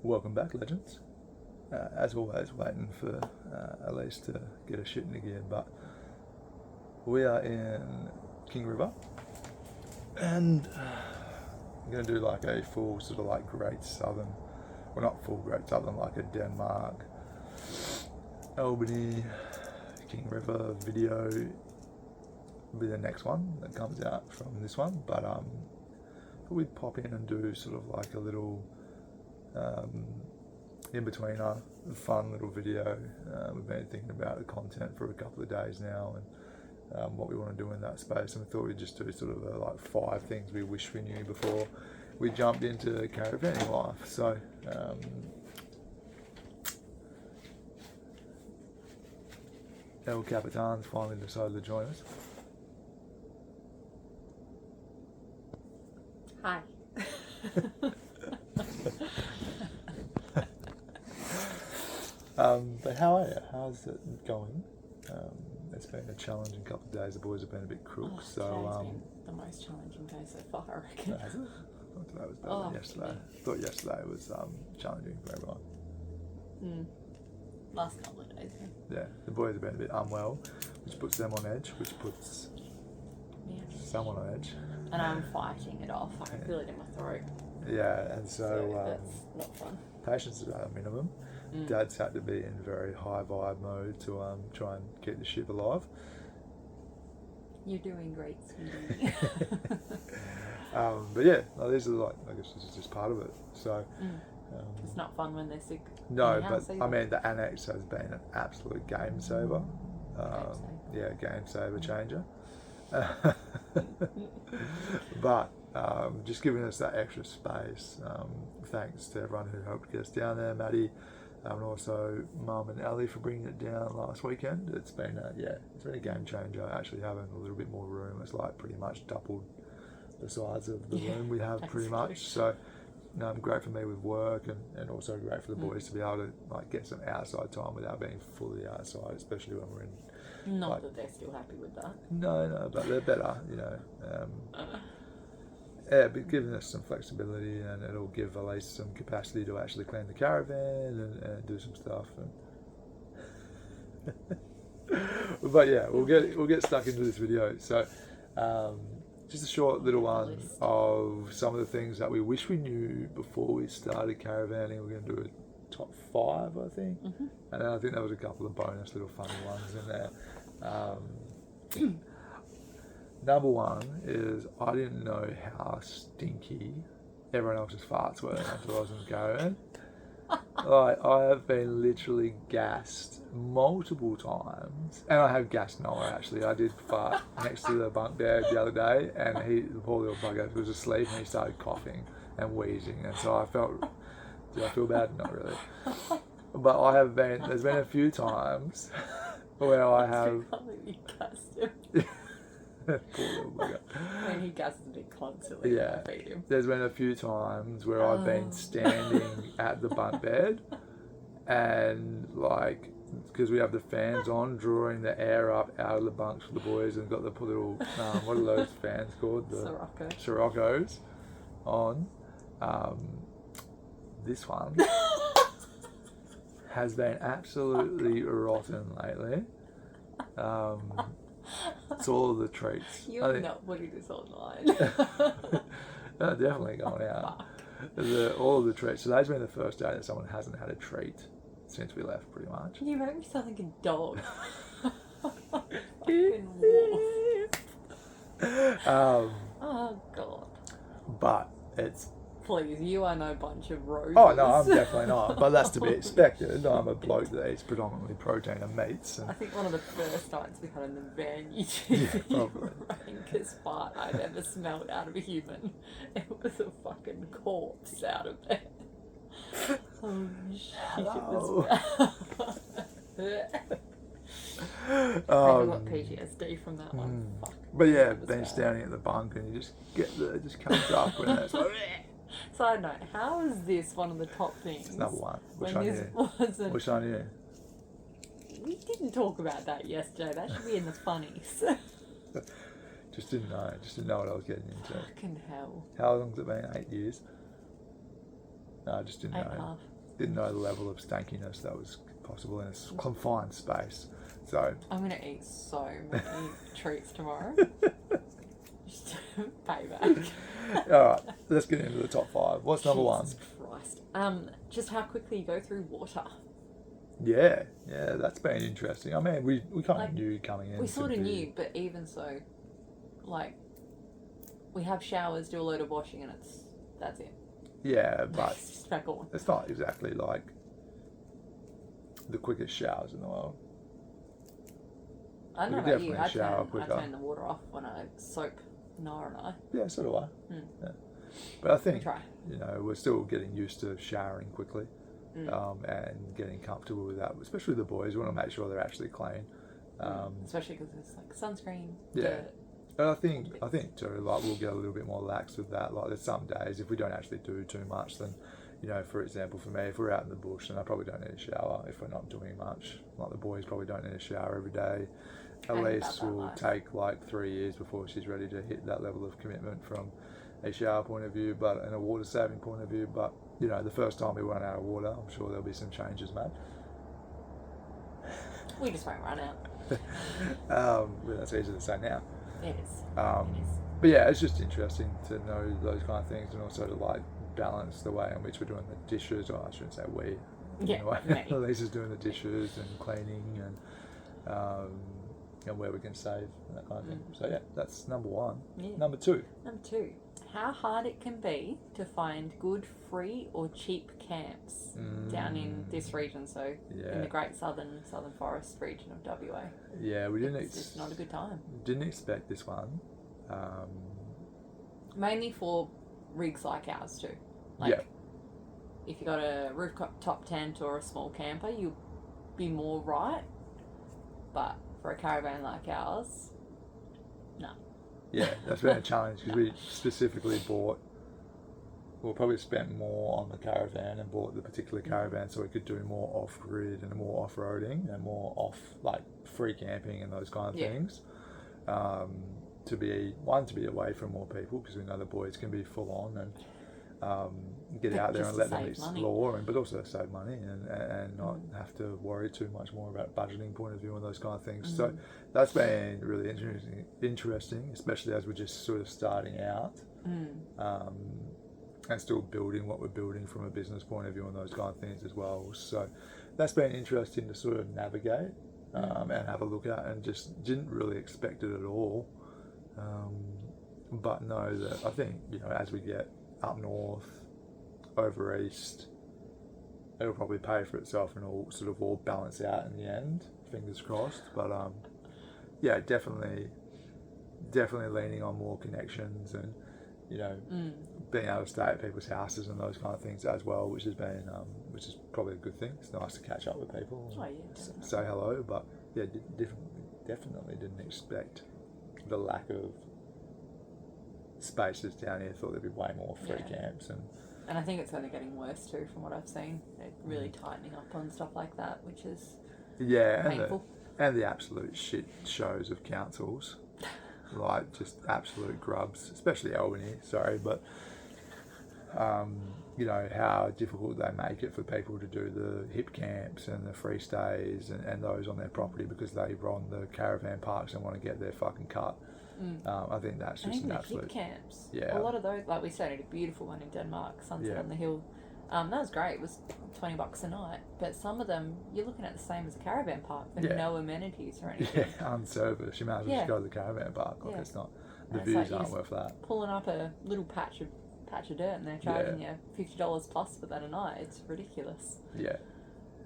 Welcome back, legends. As always, waiting for Elise to get her shit into gear, but we are in King River, and I'm going to do like a full sort of like Great Southern, well not full Great Southern, like a Denmark, Albany, King River video will be the next one that comes out from this one, but we pop in and do sort of like a little in-betweener, fun little video. We've been thinking about the content for a couple of days now and what we want to do in that space, and we thought we'd just do sort of like 5 things we wish we knew before we jumped into caravanning life. So El Capitan's finally decided to join us. Hi. But how are you? How's it going? It's been a challenging couple of days. The boys have been a bit crooks, so Today's been the most challenging day so far, I reckon. has it? I thought today was better than yesterday. I thought yesterday was challenging for everyone. Last couple of days, yeah. Yeah, the boys have been a bit unwell, which puts them on edge, which puts someone on edge. And I'm fighting it off. I can feel it in my throat. Yeah, and so that's not fun. patience is at a minimum. Dad's had to be in very high vibe mode to try and keep the ship alive. You're doing great, sweetie. But yeah, no, these are like, I guess this is just part of it. So it's not fun when they're sick. no, but I mean the annex has been an absolute game saver. Yeah, game saver changer. But just giving us that extra space. Thanks to everyone who helped get us down there, Maddie, and also Mum and Ali for bringing it down last weekend. It's been it's been a game changer. Actually having a little bit more room. It's like pretty much doubled the size of the room we have pretty much. So great for me with work, and also great for the boys to be able to like get some outside time without being fully outside, especially when we're in. Not that they're still happy with that. No, but they're better, you know. Yeah, but giving us some flexibility, and it'll give Elise some capacity to actually clean the caravan and do some stuff. But yeah, we'll get stuck into this video. So, just a short little one of some of the things that we wish we knew before we started caravanning. We're going to do a top 5, I think, and then I think there was a couple of bonus little funny ones in there. Number 1 is I didn't know how stinky everyone else's farts were until I was in the caravan. Like, I have been literally gassed multiple times, and I have gassed Noah actually. I did fart next to the bunk bed the other day, and the poor little bugger was asleep, and he started coughing and wheezing, and so I felt, did I feel bad? Not really. But there's been a few times where I have... Poor little bugger. When he gasses me constantly, yeah. I feed him. There's been a few times where I've been standing at the bunk bed, and like, because we have the fans on, drawing the air up out of the bunks for the boys, and got the little what are those fans called? The Siroccos on. This one has been absolutely rotten lately. It's all of the treats. You're not putting this online. No, definitely going out. All of the treats. Today's been the first day that someone hasn't had a treat since we left, pretty much. You make me sound like a dog. Fucking wolf. Oh God. But it's... Please, you are no bunch of roses. Oh no, I'm definitely not. But that's to be expected. I'm a bloke that eats predominantly protein and meats. And... I think one of the first nights we had in the van, you did the rankest fart I've ever smelled out of a human. It was a fucking corpse out of there. Oh shit, Hello. I got PTSD from that one. Fuck. But yeah, been standing at the bunk, and you just get it just comes up, and it's like... Side note, how is this one of the top things? It's number 1. Which one are you? We didn't talk about that yesterday. That should be in the funnies. Just didn't know what I was getting into. Fucking hell. How long's it been? 8 years? I just didn't 8.5. know. Didn't know the level of stankiness that was possible in a confined space. So I'm gonna eat so many treats tomorrow. Just payback. all right, let's get into the top 5. What's number 1? Jesus Christ. Just how quickly you go through water. Yeah, that's been interesting. I mean, we kind of knew coming in. We sort of knew, but even so, like, we have showers, do a load of washing, and that's it. Yeah, but It's just back on. it's not exactly like the quickest showers in the world. I don't know We about you. definitely shower I quicker. turn the water off when I soap Nara and I. Yeah, so do I. Mm. Yeah. But I think, Try. we're still getting used to showering quickly. And getting comfortable with that, especially the boys. We want to make sure they're actually clean, Especially because it's like sunscreen. yeah. Dirt. And I think too, like, we'll get a little bit more lax with that. Like, there's some days if we don't actually do too much, then, for example, for me, if we're out in the bush, then I probably don't need a shower if we're not doing much. Like, the boys probably don't need a shower every day. Elise will take like 3 years before she's ready to hit that level of commitment from a shower point of view, but in a water saving point of view. But the first time we run out of water, I'm sure there'll be some changes made. We just won't run out. But that's easy to say now. It is. But yeah, it's just interesting to know those kind of things, and also to like balance the way in which we're doing the dishes. Or I shouldn't say we. Yeah, Anyway, Elise is doing the dishes and cleaning and where we can save and that kind of thing. So yeah, that's number 1. Yeah. Number 2. Number 2. How hard it can be to find good free or cheap camps down in this region, so in the Great Southern Forest region of WA. Yeah, we didn't. It's just not a good time. Didn't expect this one. Mainly for rigs like ours too. Like, if you got a rooftop tent or a small camper, you'll be more right. But for a caravan like ours, no. Yeah, that's been a challenge because we specifically we'll probably spent more on the caravan and bought the particular caravan so we could do more off-grid and more off-roading and more free camping and those kind of things. To be away from more people, because we know the boys can be full on and get out there and let them explore, but also save money and not have to worry too much more about budgeting point of view and those kind of things. So that's been really interesting, especially as we're just sort of starting out and still building what we're building from a business point of view and those kind of things as well. So that's been interesting to sort of navigate and have a look at, and just didn't really expect it at all. But know that I think, as we get up north, over east, it'll probably pay for itself and all balance out in the end, fingers crossed. But yeah, definitely leaning on more connections and being able to stay at people's houses and those kind of things as well, which is probably a good thing. It's nice to catch up with people and say hello. But yeah, definitely didn't expect the lack of spaces down here. Thought there'd be way more free camps, and I think it's only getting worse too from what I've seen. They're really tightening up on stuff like that, which is painful. And the absolute shit shows of councils, like just absolute grubs, especially Albany. Sorry, but how difficult they make it for people to do the hip camps and the free stays and those on their property because they run the caravan parks and want to get their fucking cut. I think that's just an absolute hip camps. Yeah. A lot of those, like we stayed at a beautiful one in Denmark, Sunset on the Hill. That was great. It was $20 a night, but some of them you're looking at the same as a caravan park, but no amenities or anything. Yeah, unserviced. You might as well just go to the caravan park. Like it's not. The views aren't worth that. Pulling up a little patch of dirt and they're charging you $50 plus for that a night. It's ridiculous.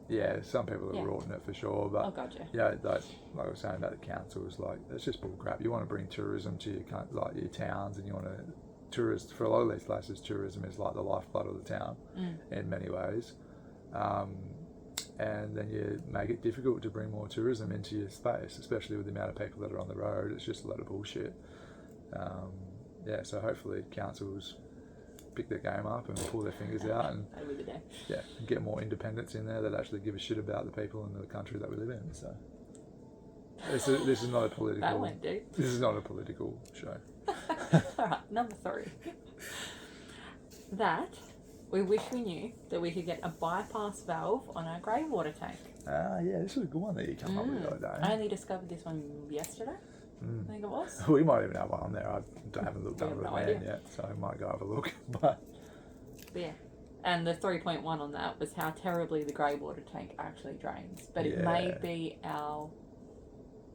Yeah, some people are rorting it for sure, but oh god, like I was saying about the councils, like it's just bull crap. You want to bring tourism to your towns, and you want to tourists for a lot of these places. Tourism is like the lifeblood of the town in many ways, and then you make it difficult to bring more tourism into your space, especially with the amount of people that are on the road. It's just a lot of bullshit. So hopefully councils pick their game up and pull their fingers out and get more independents in there that actually give a shit about the people in the country that we live in. So this is not a political. That went deep. This is not a political show. All right, number 3. That We wish we knew that we could get a bypass valve on our Greywater tank. Yeah, this was a good one that you came up with the other day. I only discovered this one yesterday. I think it was. We might even have one on there. I haven't looked We under have the no van idea. yet, so I might go have a look. But Yeah. And the 3.1 on that was how terribly the Greywater tank actually drains. But it may be our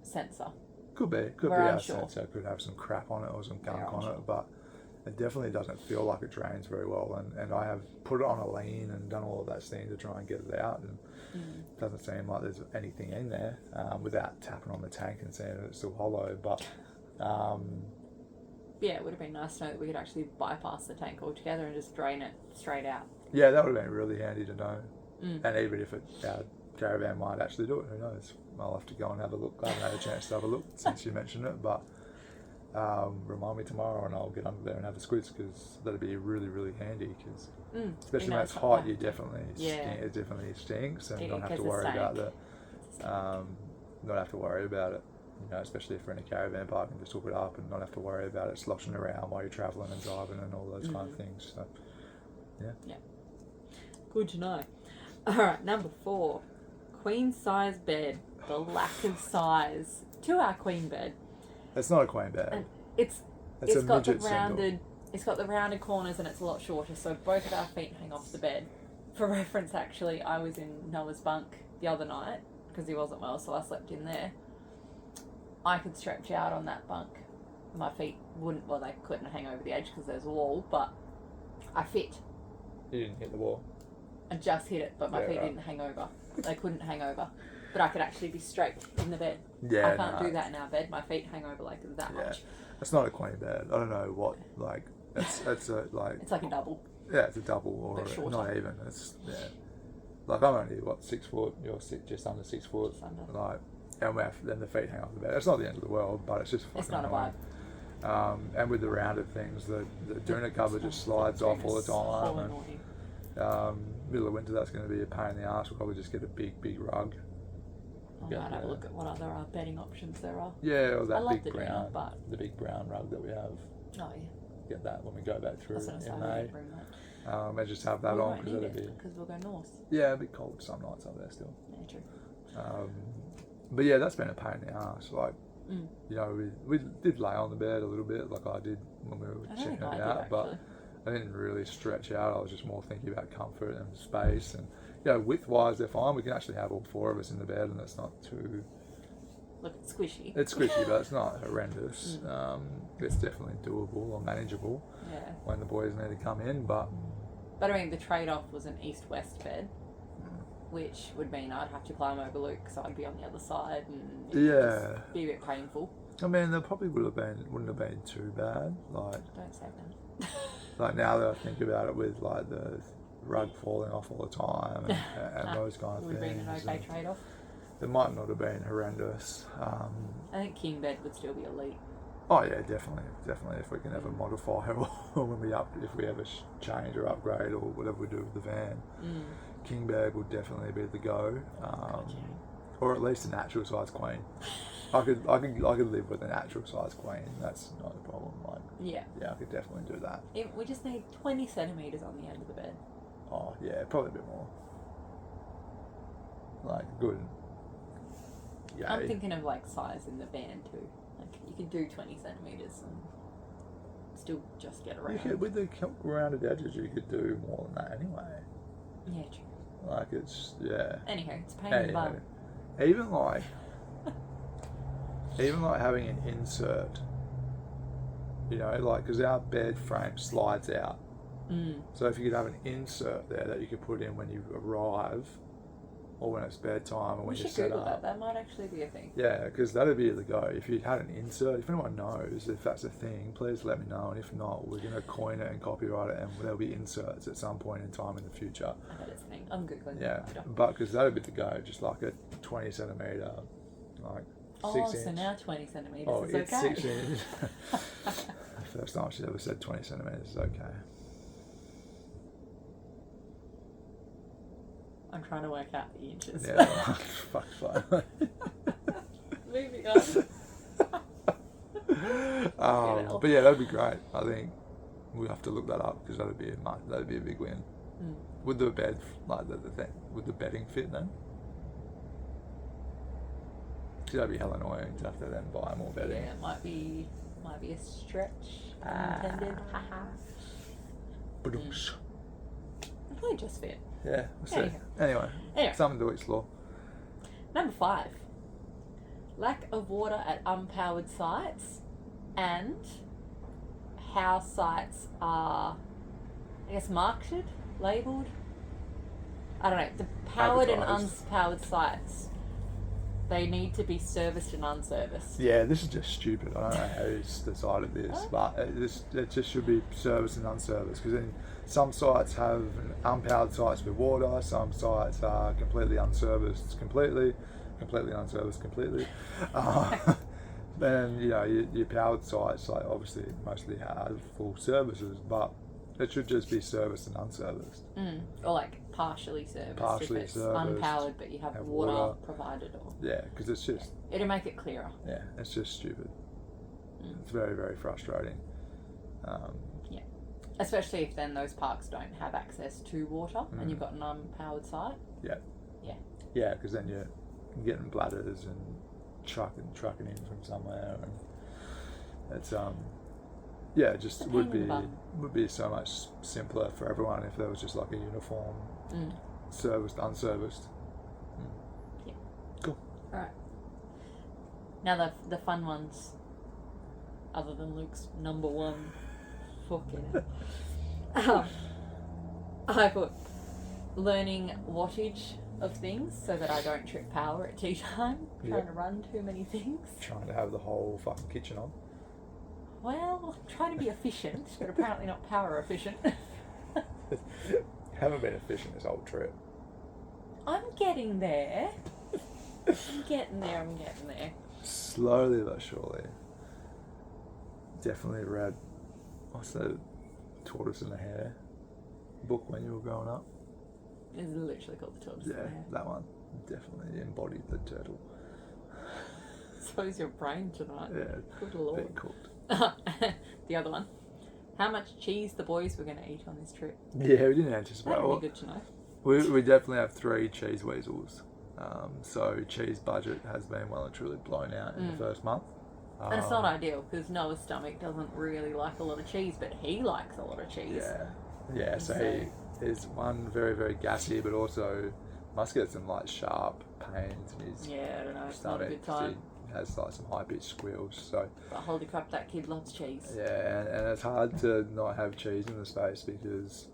sensor. could be We're our unsure. sensor could have some crap on it or some gunk on it, but it definitely doesn't feel like it drains very well. And I have put it on a lean and done all of that thing to try and get it out, and it doesn't seem like there's anything in there without tapping on the tank and seeing that it's still hollow. But Yeah, it would have been nice to know that we could actually bypass the tank altogether and just drain it straight out. yeah, that would have been really handy to know. And even if our caravan might actually do it, who knows? I'll have to go and have a look. I haven't had a chance to have a look since you mentioned it, but remind me tomorrow and I'll get under there and have a squiz, because that'd be really, really handy. Because especially when it's hot, you definitely it definitely stinks, and don't have to worry about the not have to worry about it. You know, especially if we're in a caravan park and just hook it up and not have to worry about it sloshing around while you're travelling and driving and all those kind of things. So yeah. Good to know. Alright, number 4. Queen size bed. The lack of size to our queen bed. It's not a queen bed. And it's a got the midget rounded single. It's got the rounded corners and it's a lot shorter, so both of our feet hang off the bed. For reference, actually, I was in Noah's bunk the other night because he wasn't well, so I slept in there. I could stretch out on that bunk. My feet wouldn't, well, they couldn't hang over the edge because there's a wall, but I fit. You didn't hit the wall. I just hit it, but my feet didn't hang over. They couldn't hang over. But I could actually be straight in the bed. Yeah, I can't do that in our bed. My feet hang over like that much. It's not a queen bed. I don't know what, like, it's a, like... It's like a double. Yeah, it's a double, or not even. It's, like, I'm only, 6 foot, you're just under 6 foot. Just under. Like, and then the feet hang off the bed. It's not the end of the world, but it's just fucking It's not annoying. a vibe. And with the rounded things, the doona cover just slides off all the time. And, middle of winter, that's going to be a pain in the arse. We'll probably just get a big rug. I might have a look at what other bedding options there are. Yeah, or I that like big the brown, doona, the big brown rug that we have. Oh yeah. Get that when we go back through That's what I was in saying, May. we bring that. And just have that We on won't because need that'd be it because we'll go north. yeah, a bit cold some nights up there still. Yeah, true. But yeah, that's been a pain in the ass. Like, you know, we did lay on the bed a little bit, like I did when we were checking it out, but I didn't really stretch out. I was just more thinking about comfort and space, and you know, width-wise, they're fine. We can actually have all 4 of us in the bed, and it's not too. Look, it's squishy. It's squishy, but it's not horrendous. It's definitely doable or manageable when the boys need to come in, but I mean, the trade-off was an east-west bed, which would mean I'd have to climb over Luke, so I'd be on the other side, and it'd be a bit painful. I mean, there probably wouldn't have been too bad. Like, Don't say that. like now that I think about it, with like the rug falling off all the time and those kind of Would things. have been an okay trade-off. It might not have been horrendous. I think king bed would still be elite. Oh yeah, definitely. If we can ever modify or when if we ever change or upgrade or whatever we do with the van, king bed would definitely be the go. Or at least a natural size queen. I could live with a natural size queen. That's not a problem. Like Yeah, I could definitely do that. we just need 20 centimetres on the end of the bed. Oh yeah, probably a bit more. Like good. Yeah. I'm thinking of like size in the van too. Like you could do 20 centimetres and still just get around. With the rounded edges, you could do more than that anyway. Yeah, true. Like it's Anyhow, it's a pain in the bum. Even like having an insert, you know, like because our bed frame slides out. So if you could have an insert there that you could put in when you arrive, or when it's bedtime, or when you set up. That might actually be a thing. Yeah, because that'd be the go. If you had an insert, if anyone knows if that's a thing, please let me know. And if not, we're gonna coin it and copyright it, and there'll be inserts at some point in time in the future. I bet it's a thing. I'm googling Yeah, it later. but because that'd be the go, just like a 20 centimeter, like 6 inch. So now 20 centimetres Oh, is it's okay. 6 inches. First time she's ever said 20 centimeters is okay. I'm trying to work out the inches. Yeah, fuck fine. Moving on. But yeah, that'd be great. I think we'll have to look that up because that'd be a big win. Would the bed, like the thing, would the bedding fit then? That'd be hell annoying to have to then buy more bedding. Yeah, it might be a stretch intended. Haha. Ba-doosh. It'll probably just fit. Yeah, we'll see. Anyway, something to explore. Number 5. Lack of water at unpowered sites, and how sites are, I guess, marketed, labelled. I don't know. The powered and unpowered sites, they need to be serviced and unserviced. Yeah, this is just stupid. I don't know who's decided this, but it just should be serviced and unserviced, because then some sites have unpowered sites with water, some sites are completely unserviced completely unserviced completely. Then, you know, your powered sites, like, obviously mostly have full services, but it should just be serviced and unserviced. Or like partially serviced. Partially if it's serviced, unpowered but you have water provided. Or yeah, because it's just... It'll make it clearer. Yeah, it's just stupid. It's very, very frustrating. Yeah. Especially if then those parks don't have access to water and you've got an unpowered site. Yeah. Yeah. Yeah, because then you're getting bladders and trucking in from somewhere, and it's yeah, it just would be so much simpler for everyone if there was just like a uniform serviced, unserviced. Yeah. Cool. All right. Now the fun ones, other than Luke's number 1. Fucking hell. I put learning wattage of things so that I don't trip power at tea time, trying to run too many things. Trying to have the whole fucking kitchen on. Well, I'm trying to be efficient, but apparently not power efficient. Haven't been efficient this whole trip. I'm getting there. I'm getting there. Slowly but surely. Definitely read, what's the Tortoise and the Hare book when you were growing up? It's literally called The Tortoise. Yeah, that one. Definitely embodied the turtle. So is your brain tonight. Yeah. Good lord. Been cooked. The other one. How much cheese the boys were going to eat on this trip. Yeah, we didn't anticipate. That would be good to know. We definitely have 3 cheese weasels. So cheese budget has been well and truly blown out in the first month. And it's not ideal because Noah's stomach doesn't really like a lot of cheese, but he likes a lot of cheese. Yeah. So he is one very, very gassy, but also must get some like sharp pains in his I don't know. It's stomach. not a good time. He has like some high pitched squeals. So. But holy crap, that kid loves cheese. Yeah, and it's hard to not have cheese in the space because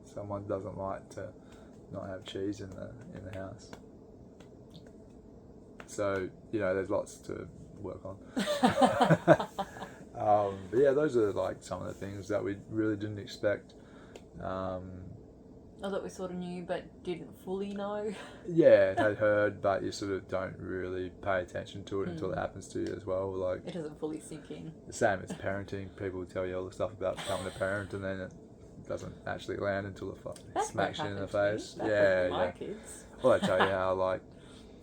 someone doesn't like to not have cheese in the house. So, you know, there's lots to work on. But yeah, those are like some of the things that we really didn't expect. Or that we sort of knew but didn't fully know. Yeah, had heard, but you sort of don't really pay attention to it until it happens to you as well. Like, it doesn't fully sink in. The same as parenting. People tell you all the stuff about becoming a parent, and then it doesn't actually land until it fucking smacks you in the face. My kids. Well, they tell you how like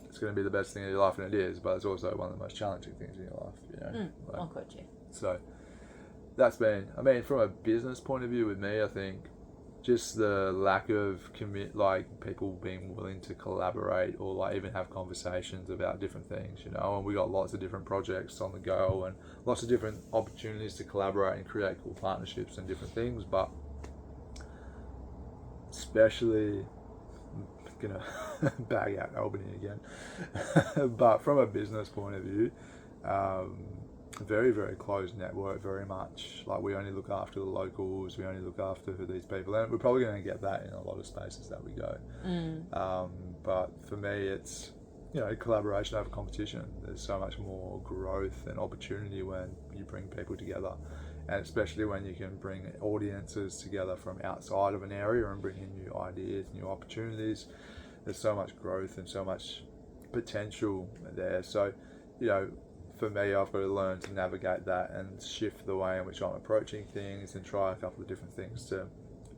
it's going to be the best thing in your life, and it is, but it's also one of the most challenging things in your life. You know. I'll quote you. So that's been. I mean, from a business point of view, with me, I think just the lack of people being willing to collaborate or like even have conversations about different things, you know. And we got lots of different projects on the go and lots of different opportunities to collaborate and create cool partnerships and different things, but especially gonna bag out Albany again. But from a business point of view, very, very closed network, very much like we only look after the locals, we only look after these people, and we're probably going to get that in a lot of spaces that we go. But for me, it's, you know, collaboration over competition. There's so much more growth and opportunity when you bring people together, and especially when you can bring audiences together from outside of an area and bring in new ideas, new opportunities. There's so much growth and so much potential there. So, you know, for me, I've got to learn to navigate that and shift the way in which I'm approaching things and try a couple of different things to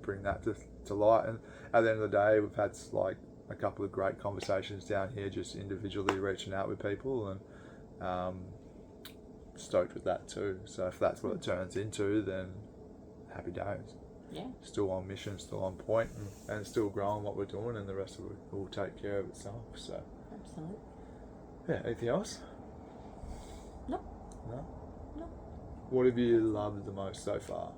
bring that to light. And at the end of the day, we've had like a couple of great conversations down here, just individually reaching out with people, and stoked with that too. So if that's what it turns into, then happy days. still on mission, still on point, and still growing what we're doing, and the rest of it will take care of itself. So, Absolutely. yeah. Anything else? No. No. No. What have you loved the most so far?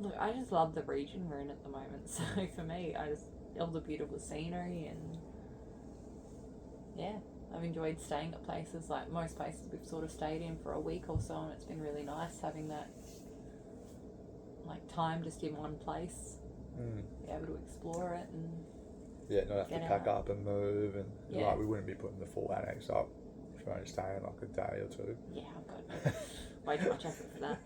Look, I just love the region we're in at the moment. So for me, I just love the beautiful scenery, and yeah, I've enjoyed staying at places. Like most places we've sort of stayed in for a week or so, and it's been really nice having that like time just in one place, be able to explore it and not have to pack up and move, and like we wouldn't be putting the full annex up if we're only staying like a day or two. Yeah, I've got way too much effort for that.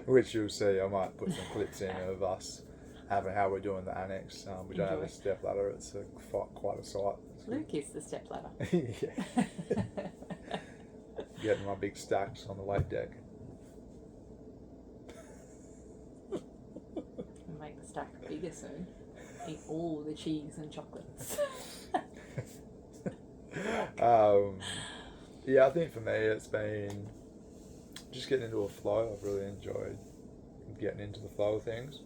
Which you'll see. I might put some clips in of us having how we're doing the annex. We don't have a step ladder. It's quite a sight. Luke is the step ladder. Yeah. Getting my big stacks on the lake deck. We'll make the stack bigger soon. Eat all the cheese and chocolates. Yeah, I think for me it's been just getting into a flow. I've really enjoyed getting into the flow of things.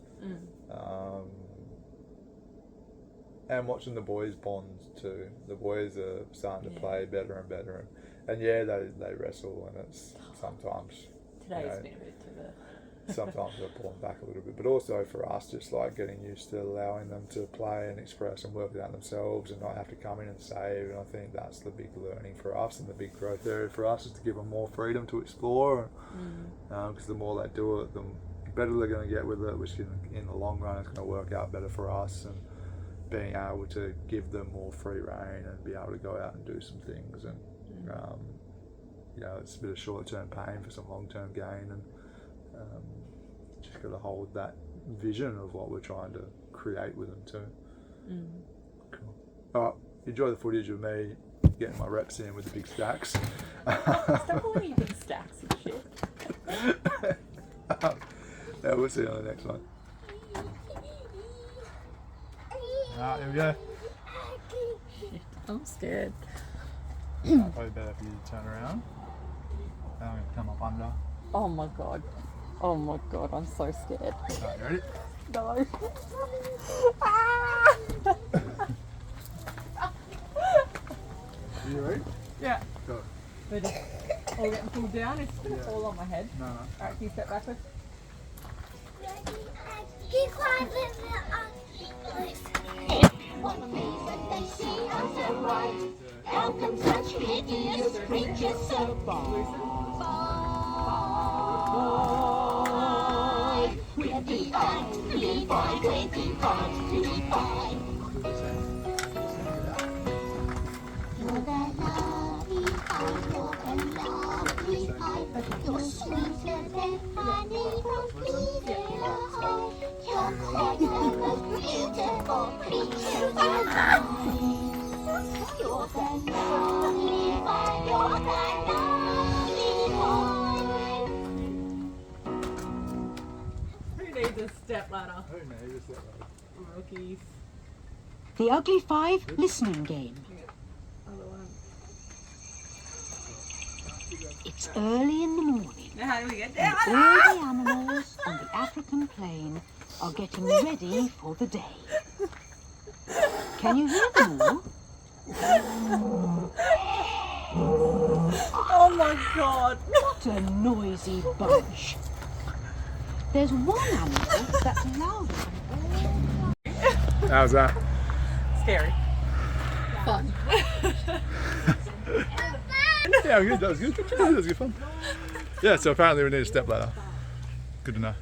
And watching the boys bond too. The boys are starting to play better and better, and they wrestle, and it's sometimes Today's been a bit of a sometimes I pull them back a little bit, but also for us, just like getting used to allowing them to play and express and work it out themselves, and not have to come in and save. And I think that's the big learning for us, and the big growth area for us is to give them more freedom to explore. Because the more they do it, the better they're going to get with it, which in the long run is going to work out better for us. And being able to give them more free rein and be able to go out and do some things, and it's a bit of short-term pain for some long-term gain, and just got to hold that vision of what we're trying to create with them too. Cool. All right, enjoy the footage of me getting my reps in with the big stacks. Stop calling you big stacks and shit. Yeah, we'll see you on the next one. Alright, here we go. I'm scared. Probably better if you turn around. And I'm going to come up under. Oh my god. Oh my god, I'm so scared. Alright, you ready? No. You ready? Yeah. Go. We're just all getting pulled down. It's going to fall on my head. No. Alright, can you step backwards? How come such hideous creatures survive? We're divine, we're divine. You're the lovely eye, you're the lovely eye. You're sweeter than honey from Eden. You're quite the most beautiful creature alive. You're the lovely one, you're the lovely one. Who needs a step ladder? Who knows? Just that way. Rookies. The Ugly Five listening game. Other one. It's early in the morning. Now how do we get And down? all the animals on the African plain are getting ready for the day. Can you hear them all? Oh my god. What a noisy bunch. There's one animal that's louder than all. How's that? Scary. Fun. Yeah, good. That was good. That was good fun. Yeah, so apparently we need a step ladder. Good to know.